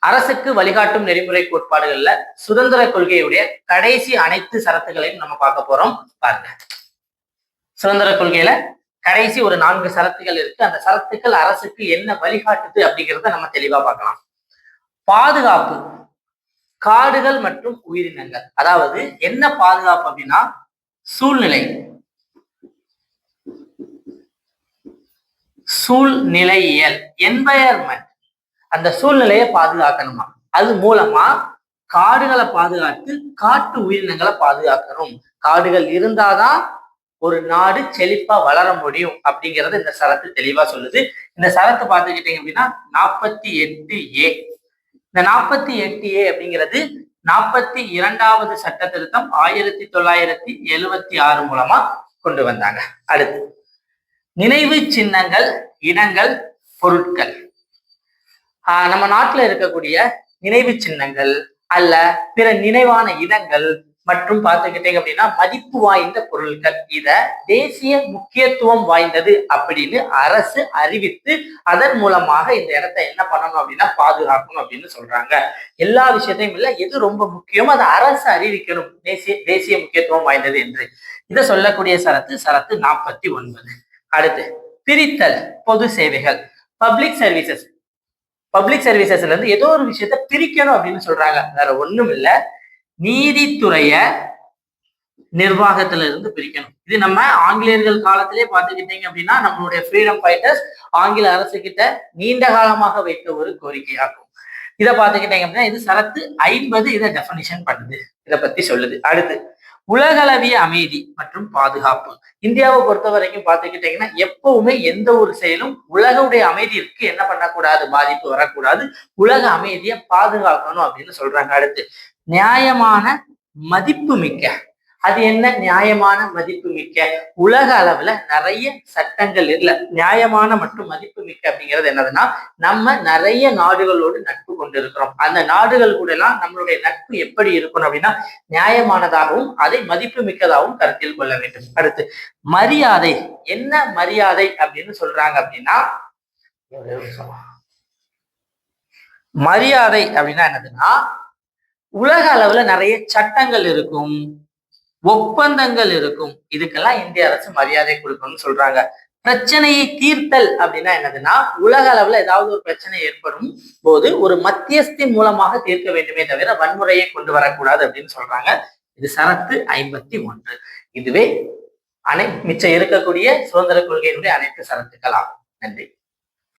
அரசுக்கு வழிகாட்டும் நெறிமுறை கோட்பாடுகள்ல சுதந்திர கொள்கையுடைய கடைசி அனைத்து சரத்துகளையும் நம்ம பார்க்க போறோம். பாருங்க, சுதந்திர கொள்கையில கடைசி ஒரு 4 சரத்துகள் இருக்கு. அந்த சரத்துக்கள் அரசுக்கு என்ன வழிகாட்டுது அப்படிங்கிறத நம்ம தெளிவா பார்க்கலாம். பாதுகாப்பு, காடுகள் மற்றும் உயிரினங்கள். அதாவது என்ன பாதுகாப்பு அப்படின்னா சூழ்நிலை, சூழ்நிலையியல், என்வயர்மெண்ட், அந்த சூழ்நிலையை பாதுகாக்கணுமா, அது மூலமா காடுகளை பாதுகாத்து காட்டு உயிரினங்களை பாதுகாக்கணும். காடுகள் இருந்தாதான் ஒரு நாடு செழிப்பா வளர முடியும் அப்படிங்கறது இந்த சரத்து தெளிவா சொல்லுது. இந்த சரத்து பார்த்துக்கிட்டீங்க அப்படின்னா 48A. இந்த 48A அப்படிங்கிறது 42வது சட்ட திருத்தம் 1976 மூலமா கொண்டு வந்தாங்க. அடுத்து நினைவு சின்னங்கள், இடங்கள், பொருட்கள். நம்ம நாட்டுல இருக்கக்கூடிய நினைவு சின்னங்கள் அல்ல பிற நினைவான இடங்கள் மற்றும் பார்த்துக்கிட்டீங்க அப்படின்னா மதிப்பு வாய்ந்த பொருட்கள், இத தேசிய முக்கியத்துவம் வாய்ந்தது அப்படின்னு அரசு அறிவித்து அதன் மூலமாக இந்த இடத்தை என்ன பண்ணணும் அப்படின்னா பாதுகாக்கணும் அப்படின்னு சொல்றாங்க. எல்லா விஷயத்தையும் இல்ல, எது ரொம்ப முக்கியமோ அதை அரசு அறிவிக்கணும் தேசிய முக்கியத்துவம் வாய்ந்தது என்று. இதை சொல்லக்கூடிய சரத்து 49. அடுத்து பிரித்தல், பொது சேவைகள், பப்ளிக் சர்வீசஸ். பப்ளிக் சர்வீசஸ்ல இருந்து ஏதோ ஒரு விஷயத்த பிரிக்கணும் அப்படின்னு சொல்றாங்க. வேற ஒண்ணும் இல்ல, நீதித்துறைய நிர்வாகத்துல இருந்து பிரிக்கணும். இது நம்ம ஆங்கிலேயர்கள் காலத்திலே பார்த்துக்கிட்டீங்க அப்படின்னா நம்மளுடைய ஃப்ரீடம் ஃபைட்டர்ஸ் ஆங்கில அரசு கிட்ட நீண்ட காலமாக வைத்த ஒரு கோரிக்கையாகும். இதை பார்த்துக்கிட்டீங்க அப்படின்னா இது சரத்து 50 இதை டெஃபனிஷன் பண்ணுது, இதை பத்தி சொல்லுது. அடுத்து உலகளவிய அமைதி மற்றும் பாதுகாப்பு. இந்தியாவை பொறுத்த வரைக்கும் பார்த்துக்கிட்டீங்கன்னா எப்பவுமே எந்த ஒரு செயலும் உலகுடைய அமைதிக்கு என்ன பண்ணக்கூடாது, பாதிப்பு வரக்கூடாது, உலக அமைதியை பாதுகாக்கணும் அப்படின்னு சொல்றாங்க. அடுத்து நியாயமான மதிப்பு மிக்க. அது என்ன நியாயமான மதிப்பு மிக்க? உலக அளவுல நிறைய சட்டங்கள் இல்ல. நியாயமான மற்றும் மதிப்பு மிக்க அப்படிங்கிறது என்னதுன்னா நம்ம நிறைய நாடுகளோடு நட்பு கொண்டிருக்கிறோம். அந்த நாடுகள் கூட எல்லாம் நம்மளுடைய நட்பு எப்படி இருக்கணும் அப்படின்னா நியாயமானதாகவும் அதை மதிப்பு மிக்கதாகவும் கருத்தில் கொள்ள வேண்டும். அடுத்து மரியாதை. என்ன மரியாதை அப்படின்னு சொல்றாங்க அப்படின்னா மரியாதை அப்படின்னா என்னதுன்னா உலக அளவுல நிறைய சட்டங்கள் இருக்கும், ஒப்பந்தங்கள் இருக்கும், இதுக்கெல்லாம் இந்திய அரசு மரியாதை கொடுக்கணும்னு சொல்றாங்க. பிரச்சனையை தீர்த்தல் அப்படின்னா என்னதுன்னா உலக அளவுல ஏதாவது ஒரு பிரச்சனை ஏற்படும் போது ஒரு மத்தியஸ்தின் மூலமாக தீர்க்க வேண்டுமே தவிர வன்முறையை கொண்டு வரக்கூடாது அப்படின்னு சொல்றாங்க. இது சரத்து 51. இதுவே மிச்சம் இருக்கக்கூடிய சுதந்திர கொள்கையினுடைய அனைத்து சரத்துக்கள் ஆகும். நன்றி.